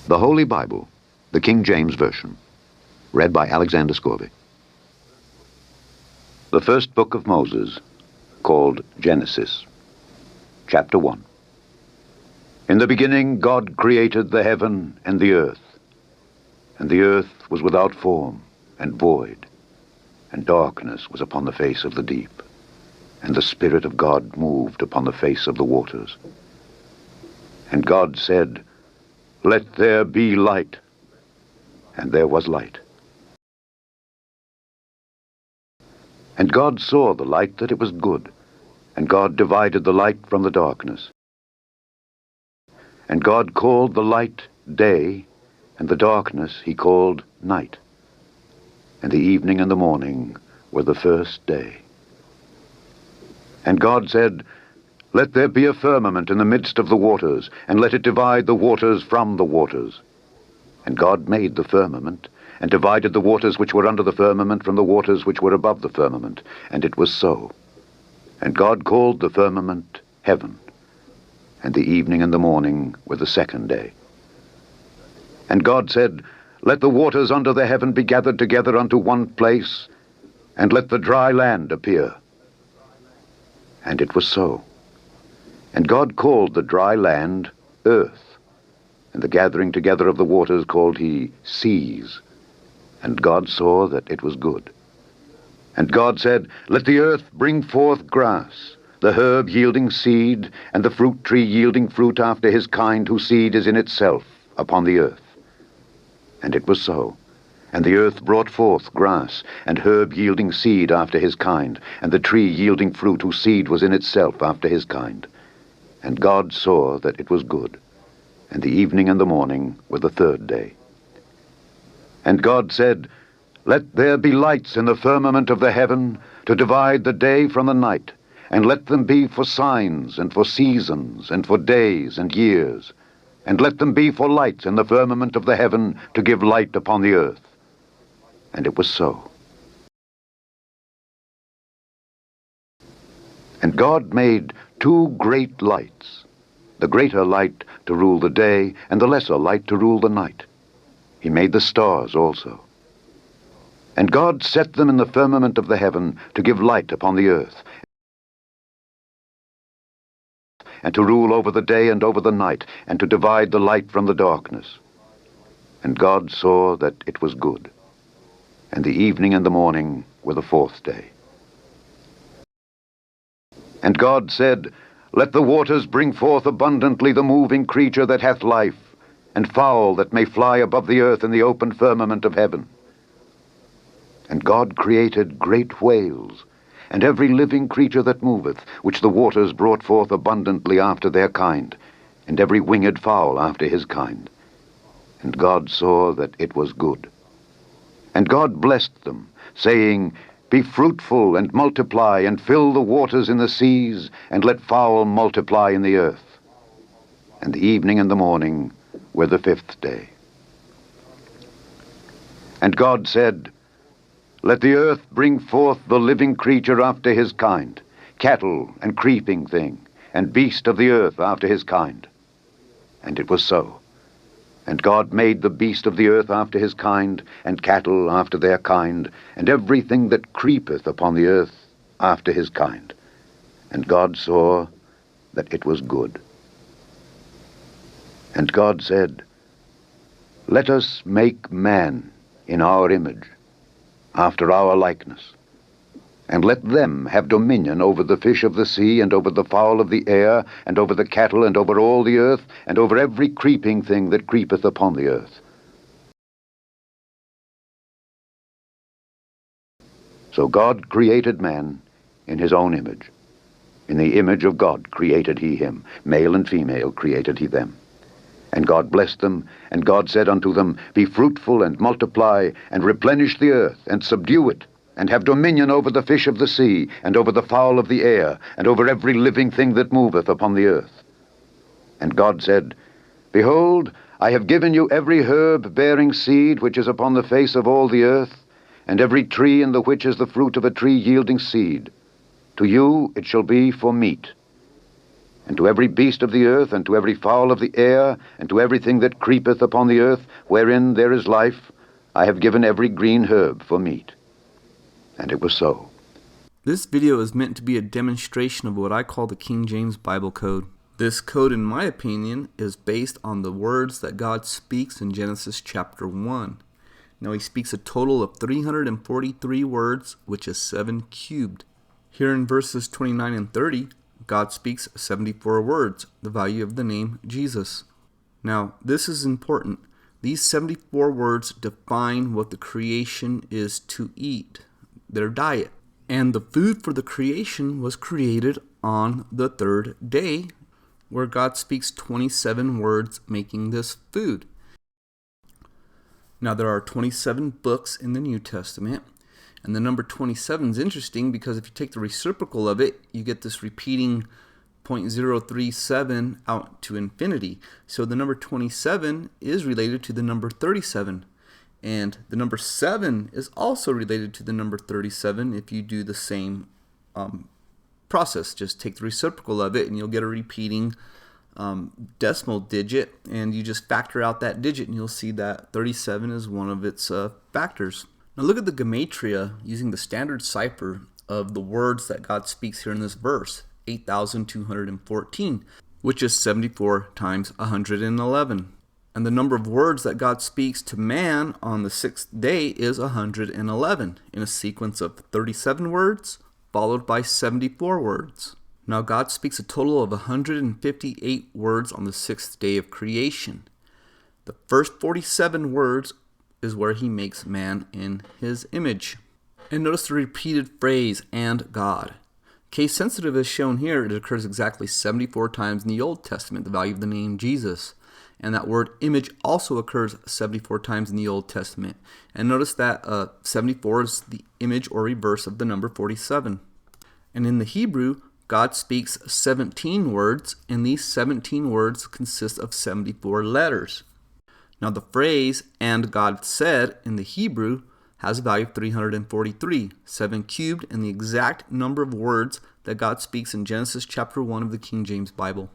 The Holy Bible, the King James Version, read by Alexander Scourby. The first book of Moses, called Genesis, chapter 1. In the beginning God created the heaven and the earth was without form and void, and darkness was upon the face of the deep, and the Spirit of God moved upon the face of the waters. And God said, "Let there be light," and there was light. And God saw the light that it was good, and God divided the light from the darkness. And God called the light day, and the darkness he called night. And the evening and the morning were the first day. And God said, "Let there be a firmament in the midst of the waters, and let it divide the waters from the waters." And God made the firmament, and divided the waters which were under the firmament from the waters which were above the firmament. And it was so. And God called the firmament heaven. And the evening and the morning were the second day. And God said, "Let the waters under the heaven be gathered together unto one place, and let the dry land appear." And it was so. And God called the dry land earth, and the gathering together of the waters called he seas. And God saw that it was good. And God said, "Let the earth bring forth grass, the herb yielding seed, and the fruit tree yielding fruit after his kind, whose seed is in itself upon the earth." And it was so. And the earth brought forth grass, and herb yielding seed after his kind, and the tree yielding fruit, whose seed was in itself after his kind. And God saw that it was good. And the evening and the morning were the third day. And God said, "Let there be lights in the firmament of the heaven, to divide the day from the night, and let them be for signs, and for seasons, and for days and years. And let them be for lights in the firmament of the heaven, to give light upon the earth." And it was so. And God made two great lights, the greater light to rule the day, and the lesser light to rule the night. He made the stars also. And God set them in the firmament of the heaven to give light upon the earth, and to rule over the day and over the night, and to divide the light from the darkness. And God saw that it was good. And the evening and the morning were the fourth day. And God said, "Let the waters bring forth abundantly the moving creature that hath life, and fowl that may fly above the earth in the open firmament of heaven." And God created great whales, and every living creature that moveth, which the waters brought forth abundantly after their kind, and every winged fowl after his kind. And God saw that it was good. And God blessed them, saying, "Be fruitful and multiply, and fill the waters in the seas, and let fowl multiply in the earth." And the evening and the morning were the fifth day. And God said, "Let the earth bring forth the living creature after his kind, cattle and creeping thing, and beast of the earth after his kind." And it was so. And God made the beast of the earth after his kind, and cattle after their kind, and everything that creepeth upon the earth after his kind. And God saw that it was good. And God said, "Let us make man in our image, after our likeness, and let them have dominion over the fish of the sea, and over the fowl of the air, and over the cattle, and over all the earth, and over every creeping thing that creepeth upon the earth." So God created man in his own image. In the image of God created he him. Male and female created he them. And God blessed them, and God said unto them, "Be fruitful and multiply, and replenish the earth, and subdue it, and have dominion over the fish of the sea, and over the fowl of the air, and over every living thing that moveth upon the earth." And God said, "Behold, I have given you every herb bearing seed which is upon the face of all the earth, and every tree in the which is the fruit of a tree yielding seed. To you it shall be for meat. And to every beast of the earth, and to every fowl of the air, and to everything that creepeth upon the earth, wherein there is life, I have given every green herb for meat. And it was so. This video is meant to be a demonstration of what I call the King James Bible Code. This code, in my opinion, is based on the words that God speaks in Genesis chapter 1. Now, he speaks a total of 343 words, which is 7 cubed. Here in verses 29 and 30, God speaks 74 words, the value of the name Jesus. Now, this is important. These 74 words define what the creation is to eat, their diet. And the food for the creation was created on the third day, where God speaks 27 words making this food. Now, there are 27 books in the New Testament, and the number 27 is interesting because if you take the reciprocal of it, you get this repeating 0.037 out to infinity. So the number 27 is related to the number 37. And the number 7 is also related to the number 37 if you do the same process. Just take the reciprocal of it and you'll get a repeating decimal digit, and you just factor out that digit and you'll see that 37 is one of its factors. Now look at the gematria using the standard cipher of the words that God speaks here in this verse, 8,214, which is 74 times 111. And the number of words that God speaks to man on the sixth day is 111, in a sequence of 37 words followed by 74 words. Now God speaks a total of 158 words on the sixth day of creation. The first 47 words is where he makes man in his image. And notice the repeated phrase, and God. Case sensitive is shown here. It occurs exactly 74 times in the Old Testament, the value of the name Jesus. And that word image also occurs 74 times in the Old Testament. And notice that 74 is the image or reverse of the number 47. And in the Hebrew, God speaks 17 words, and these 17 words consist of 74 letters. Now the phrase, and God said, in the Hebrew has a value of 343, 7 cubed, and the exact number of words that God speaks in Genesis chapter 1 of the King James Bible.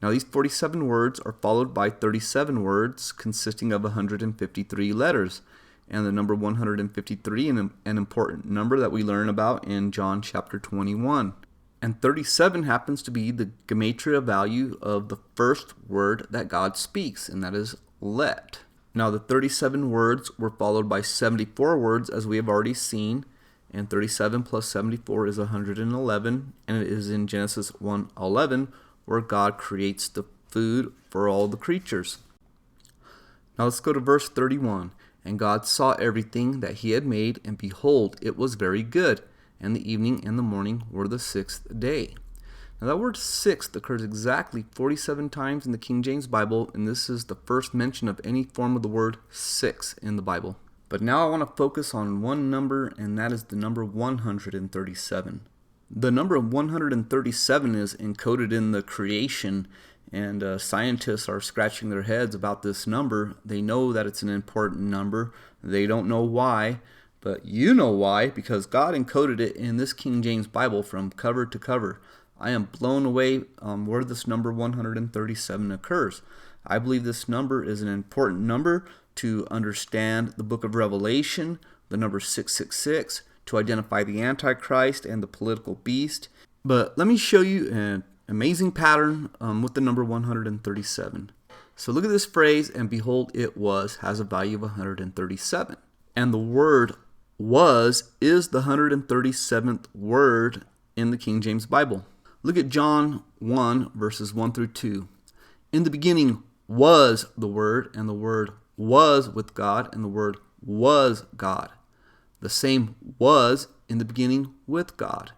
Now these 47 words are followed by 37 words consisting of 153 letters. And the number 153 is an important number that we learn about in John chapter 21. And 37 happens to be the gematria value of the first word that God speaks, and that is let. Now the 37 words were followed by 74 words, as we have already seen, and 37 plus 74 is 111, and it is in Genesis 1:11 where God creates the food for all the creatures. Now let's go to verse 31. And God saw everything that he had made, and behold, it was very good. And the evening and the morning were the sixth day. Now that word sixth occurs exactly 47 times in the King James Bible, and this is the first mention of any form of the word six in the Bible. But now I want to focus on one number, and that is the number 137. The number 137 is encoded in the creation, and scientists are scratching their heads about this number. They know that it's an important number. They don't know why, but you know why, because God encoded it in this King James Bible from cover to cover. I am blown away where this number 137 occurs. I believe this number is an important number to understand the book of Revelation, the number 666, to identify the Antichrist and the political beast. But let me show you an amazing pattern with the number 137. So look at this phrase, and behold, it was, has a value of 137. And the word was is the 137th word in the King James Bible. Look at John 1, verses 1 through 2. In the beginning was the Word, and the Word was with God, and the Word was God. The same was in the beginning with God.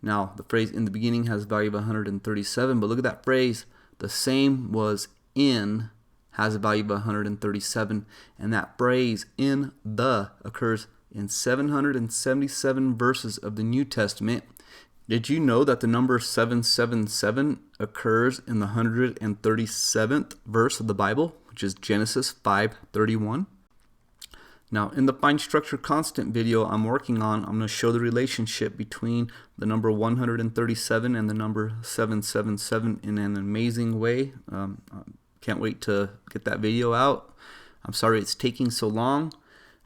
Now, the phrase in the beginning has a value of 137, but look at that phrase, the same was in, has a value of 137, and that phrase in the occurs in 777 verses of the New Testament. Did you know that the number 777 occurs in the 137th verse of the Bible, which is Genesis 5:31? Now, in the find structure constant video I'm working on, I'm going to show the relationship between the number 137 and the number 777 in an amazing way. Can't wait to get that video out. I'm sorry it's taking so long.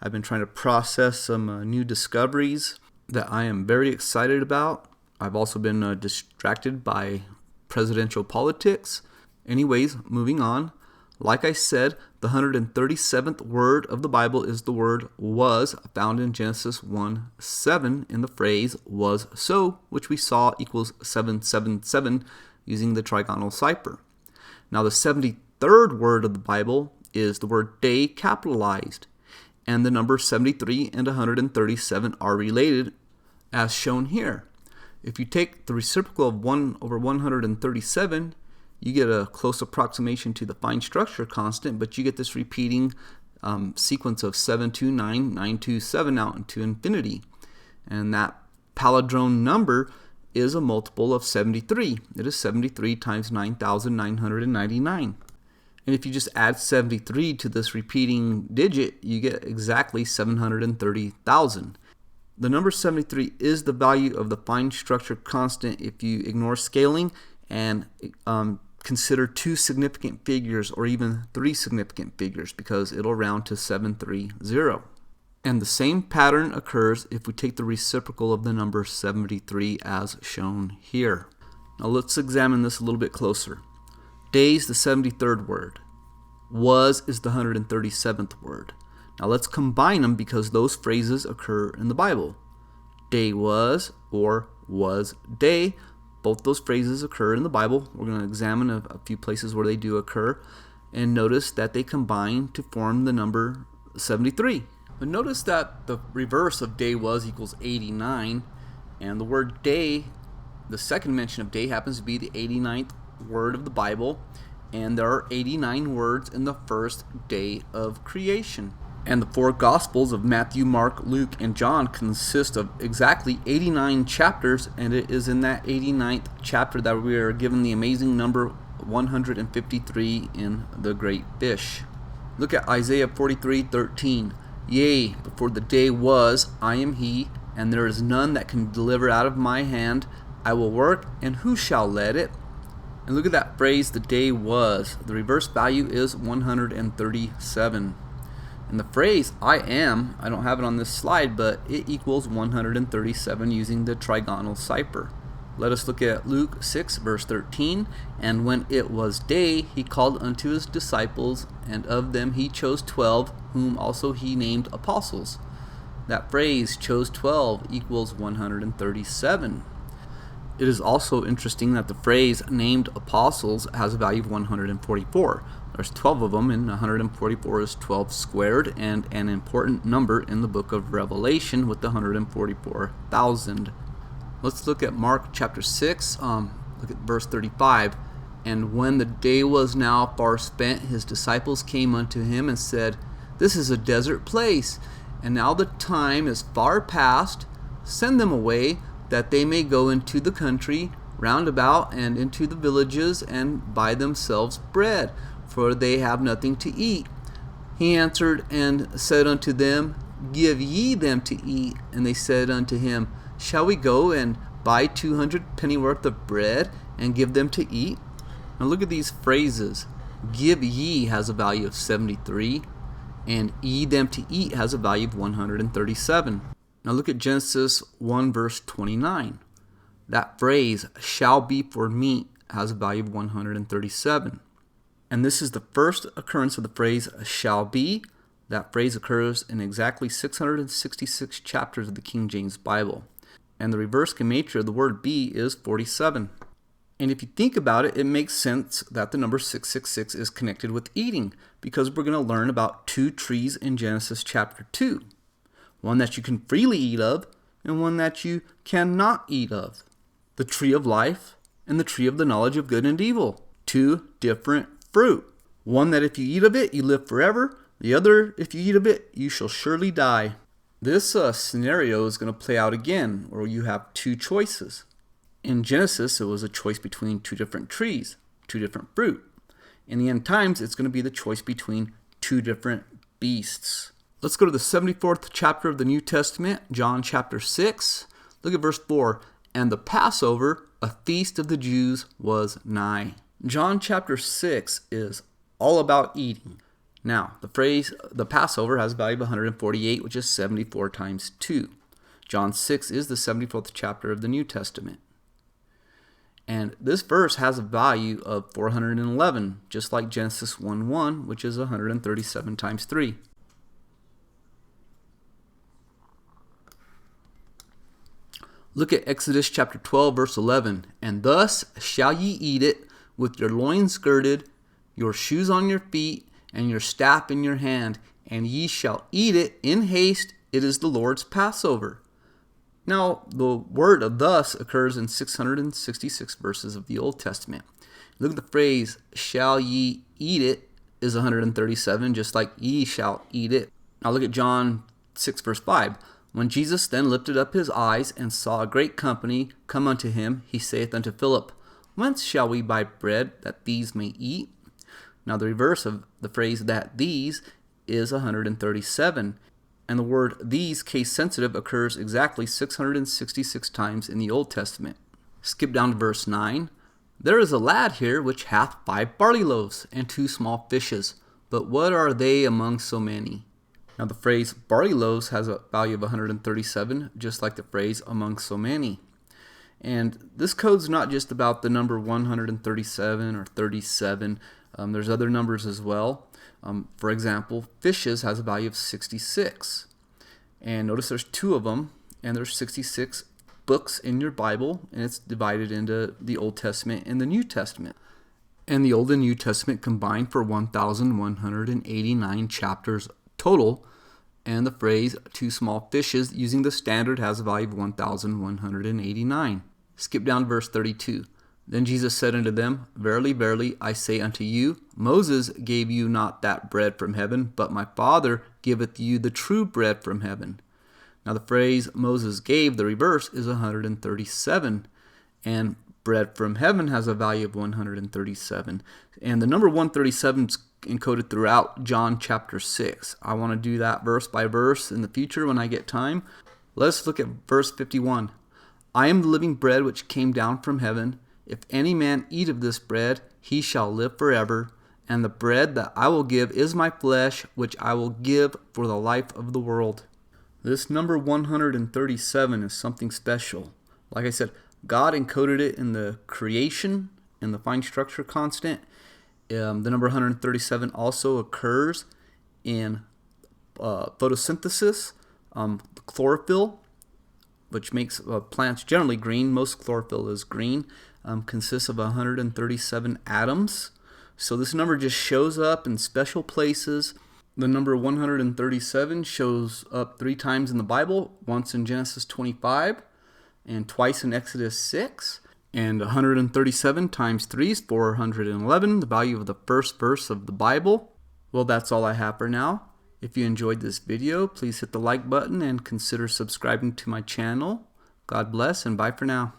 I've been trying to process some new discoveries that I am very excited about. I've also been distracted by presidential politics. Anyways, moving on. Like I said, the 137th word of the Bible is the word was, found in Genesis 1:7 in the phrase was so, which we saw equals 777 using the trigonal cipher. Now the 73rd word of the Bible is the word day capitalized, and the numbers 73 and 137 are related as shown here. If you take the reciprocal of 1 over 137, you get a close approximation to the find structure constant, but you get this repeating sequence of 729, 927 out into infinity. And that palindrome number is a multiple of 73. It is 73 times 9,999. And if you just add 73 to this repeating digit, you get exactly 730,000. The number 73 is the value of the find structure constant if you ignore scaling and consider two significant figures or even three significant figures, because it'll round to 730. And the same pattern occurs if we take the reciprocal of the number 73 as shown here. Now let's examine this a little bit closer. Day is the 73rd word. Was is the 137th word. Now let's combine them because those phrases occur in the Bible. Day was or was day. Both those phrases occur in the Bible. We're going to examine a few places where they do occur and notice that they combine to form the number 73. But notice that the reverse of day was equals 89, and the word day, the second mention of day, happens to be the 89th word of the Bible, and there are 89 words in the first day of creation. And the four Gospels of Matthew, Mark, Luke, and John consist of exactly 89 chapters, and it is in that 89th chapter that we are given the amazing number 153 in the great fish. Look at Isaiah 43:13. Yea, before the day was, I am he, and there is none that can deliver out of my hand. I will work, and who shall let it? And look at that phrase, the day was. The reverse value is 137. And the phrase I am, I don't have it on this slide, but it equals 137 using the trigonal cipher. Let us look at Luke 6 verse 13. And when it was day, he called unto his disciples, and of them he chose 12, whom also he named apostles. That phrase, chose 12, equals 137. It is also interesting that the phrase named apostles has a value of 144. There's 12 of them, and 144 is 12 squared, and an important number in the book of Revelation with the 144,000. Let's look at Mark chapter 6, look at verse 35. And when the day was now far spent, his disciples came unto him and said, This is a desert place, and now the time is far past. Send them away, that they may go into the country round about and into the villages and buy themselves bread, for they have nothing to eat. He answered and said unto them, Give ye them to eat. And they said unto him, Shall we go and buy 200 pennyworth of bread and give them to eat? Now look at these phrases. Give ye has a value of 73, and ye them to eat has a value of 137. Now look at Genesis 1 verse 29. That phrase, shall be for meat, has a value of 137. And this is the first occurrence of the phrase shall be. That phrase occurs in exactly 666 chapters of the King James Bible. And the reverse gematria of the word be is 47. And if you think about it, it makes sense that the number 666 is connected with eating, because we're going to learn about two trees in Genesis chapter 2. One that you can freely eat of, and one that you cannot eat of. The tree of life and the tree of the knowledge of good and evil. Two different fruit. One that if you eat of it, you live forever. The other, if you eat of it, you shall surely die. This scenario is going to play out again, where you have two choices. In Genesis, it was a choice between two different trees, two different fruit. In the end times, it's going to be the choice between two different beasts. Let's go to the 74th chapter of the New Testament, John chapter 6. Look at verse 4. And the Passover, a feast of the Jews, was nigh. John chapter 6 is all about eating. Now, the phrase, the Passover, has a value of 148, which is 74 times 2. John 6 is the 74th chapter of the New Testament. And this verse has a value of 411, just like Genesis 1:1, which is 137 times 3. Look at Exodus chapter 12, verse 11. And thus shall ye eat it, with your loins girded, your shoes on your feet, and your staff in your hand, and ye shall eat it in haste. It is the Lord's Passover. Now, the word of thus occurs in 666 verses of the Old Testament. Look at the phrase, shall ye eat it, is 137, just like ye shall eat it. Now look at John 6, verse 5. When Jesus then lifted up his eyes and saw a great company come unto him, he saith unto Philip, Whence shall we buy bread that these may eat? Now the reverse of the phrase that these is 137. And the word these, case sensitive, occurs exactly 666 times in the Old Testament. Skip down to verse 9. There is a lad here which hath 5 barley loaves and 2 small fishes. But what are they among so many? Now the phrase barley loaves has a value of 137, just like the phrase among so many. And this code's not just about the number 137 or 37. There's other numbers as well. For example, fishes has a value of 66. And notice there's 2 of them, and there's 66 books in your Bible, and it's divided into the Old Testament and the New Testament. And the Old and New Testament combined for 1,189 chapters total, and the phrase 2 small fishes using the standard has a value of 1,189. Skip down to verse 32. Then Jesus said unto them, Verily, verily, I say unto you, Moses gave you not that bread from heaven, but my Father giveth you the true bread from heaven. Now the phrase Moses gave, the reverse, is 137, and bread from heaven has a value of 137. And the number 137 is encoded throughout John chapter 6. I want to do that verse by verse in the future when I get time. Let's look at verse 51. I am the living bread which came down from heaven. If any man eat of this bread, he shall live forever. And the bread that I will give is my flesh, which I will give for the life of the world. This number 137 is something special. Like I said, God encoded it in the creation, in the fine structure constant. The number 137 also occurs in photosynthesis, chlorophyll, which makes plants generally green. Most chlorophyll is green. Consists of 137 atoms. So this number just shows up in special places. The number 137 shows up 3 times in the Bible, once in Genesis 25 and twice in Exodus 6. And 137 times 3 is 411, the value of the first verse of the Bible. Well, that's all I have for now. If you enjoyed this video, please hit the like button and consider subscribing to my channel. God bless and bye for now.